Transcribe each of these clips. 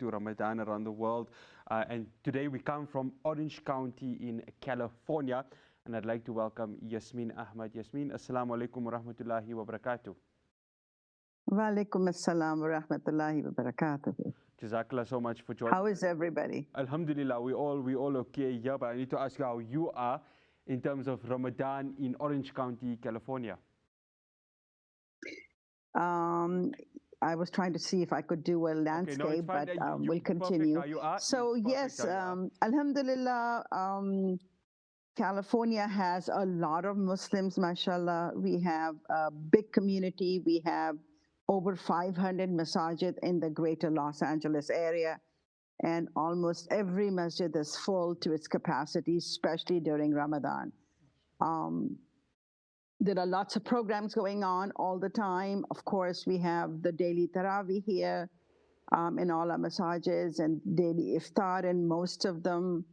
to Ramadan around the world. And today we come from Orange County in California. And I'd like to welcome Yasmien Ahmed. Yasmien, Assalamu alaikum wa rahmatullahi wa barakatuh. Wa alaikum assalam wa rahmatullahi wa barakatuh. Jazakallah so much for joining. How is everybody? Alhamdulillah, we all okay here, but I need to ask you how you are in terms of Ramadan in Orange County, California. I was trying to see if I could do a landscape, but we'll continue. So yes, Alhamdulillah, California has a lot of Muslims, mashallah. We have a big community. We have over 500 masajid in the greater Los Angeles area. And almost every masjid is full to its capacity, especially during Ramadan. There are lots of programs going on all the time. Of course, we have the daily Taraweeh here in all our massages and daily iftar in most of them.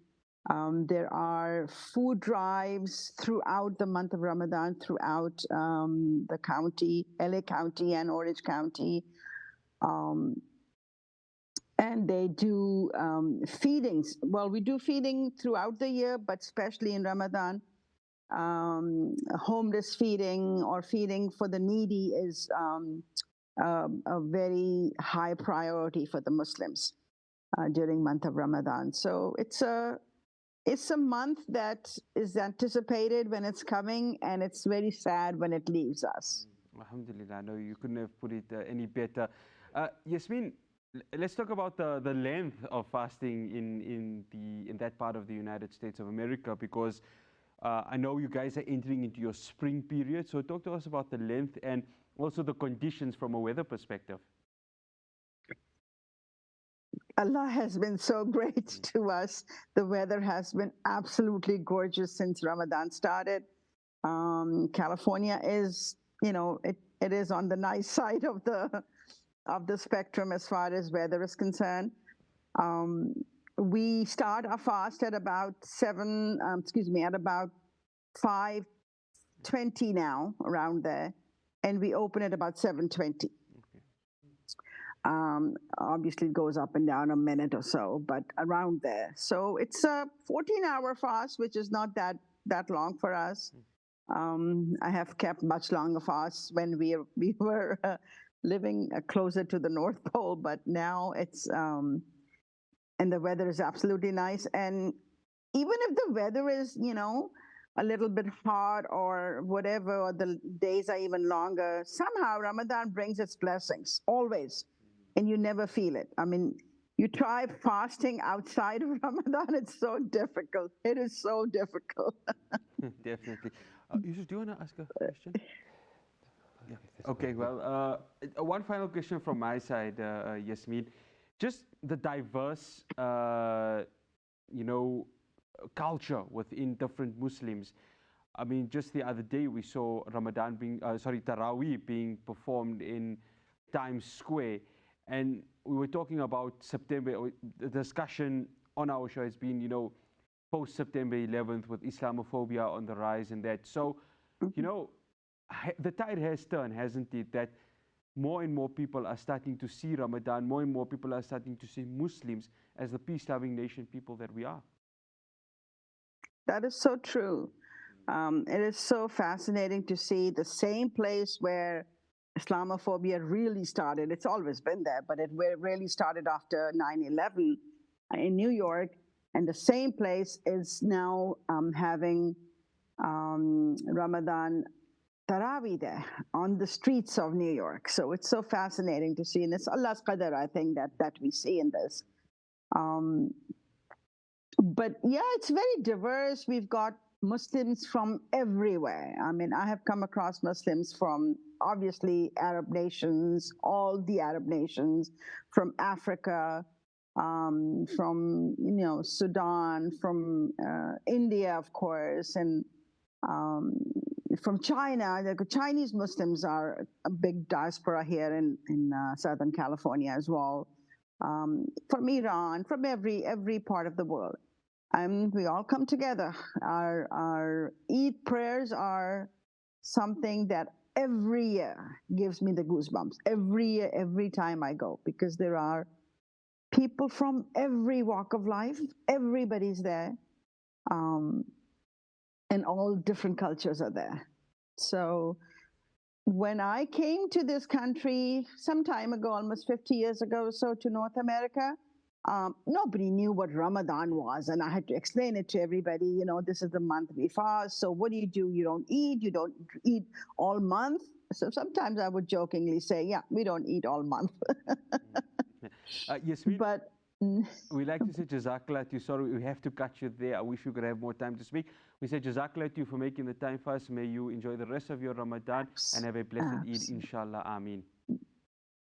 There are food drives throughout the month of Ramadan, throughout the county, LA County and Orange County. And they do feedings. Well, we do feeding throughout the year, but especially in Ramadan. Homeless feeding or feeding for the needy is a very high priority for the Muslims during month of Ramadan. So it's a month that is anticipated when it's coming, and it's very sad when it leaves us. Alhamdulillah, no, you couldn't have put it any better. Yasmien, let's talk about the length of fasting in that part of the United States of America, because I know you guys are entering into your spring period. So talk to us about the length and also the conditions from a weather perspective. Allah has been so great to us. The weather has been absolutely gorgeous since Ramadan started. California is, it is on the nice side of the spectrum as far as weather is concerned. We start our fast at about 5:20 now, around there, and we open at about 7:20. Obviously, it goes up and down a minute or so, but around there. So it's a 14-hour fast, which is not that long for us. I have kept much longer fasts when we were living closer to the North Pole, but now it's and the weather is absolutely nice. And even if the weather is, a little bit hot or whatever, or the days are even longer, somehow Ramadan brings its blessings, always. And you never feel it. I mean, you try fasting outside of Ramadan, it's so difficult. It is so difficult. Definitely. Yusuf, do you want to ask a question? Yeah. Okay, well, one final question from my side, Yasmien. Just the diverse, culture within different Muslims. I mean, just the other day we saw Taraweeh being performed in Times Square. And we were talking about September. The discussion on our show has been, post-September 11th with Islamophobia on the rise and that. So, the tide has turned, hasn't it? That more and more people are starting to see Ramadan, more and more people are starting to see Muslims as the peace-loving nation people that we are. That is so true. It is so fascinating to see the same place where Islamophobia really started. It's always been there, but it really started after 9/11 in New York. And the same place is now having Ramadan Taraweeh there on the streets of New York. So it's so fascinating to see. And it's Allah's qadar, I think, that we see in this. But yeah, it's very diverse. We've got Muslims from everywhere. I mean, I have come across Muslims from obviously Arab nations, all the Arab nations, from Africa, from Sudan, from India, of course, and from China. The Chinese Muslims are a big diaspora here in Southern California as well. From Iran, from every part of the world. We all come together. Our Eid prayers are something that every year gives me the goosebumps. Every year, every time I go, because there are people from every walk of life. Everybody's there. Um, and all different cultures are there. So when I came to this country some time ago, almost 50 years ago or so, to North America, nobody knew what Ramadan was. And I had to explain it to everybody. You know, this is the month we fast. So what do? You don't eat. You don't eat all month. So sometimes I would jokingly say, yeah, we don't eat all month. Yasmien, But we like to say Jazakallah to you. Sorry, we have to cut you there. I wish we could have more time to speak. We say Jazakallah to you for making the time for us. May you enjoy the rest of your Ramadan and have a blessed Eid, inshallah. Ameen.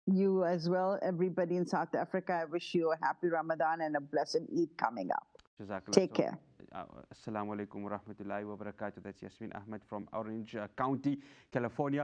You as well, everybody in South Africa. I wish you a happy Ramadan and a blessed Eid coming up. Jazakallah. Take care. Assalamu alaikum wa rahmatullahi wa barakatuh. That's Yasmien Ahmed from Orange County, California.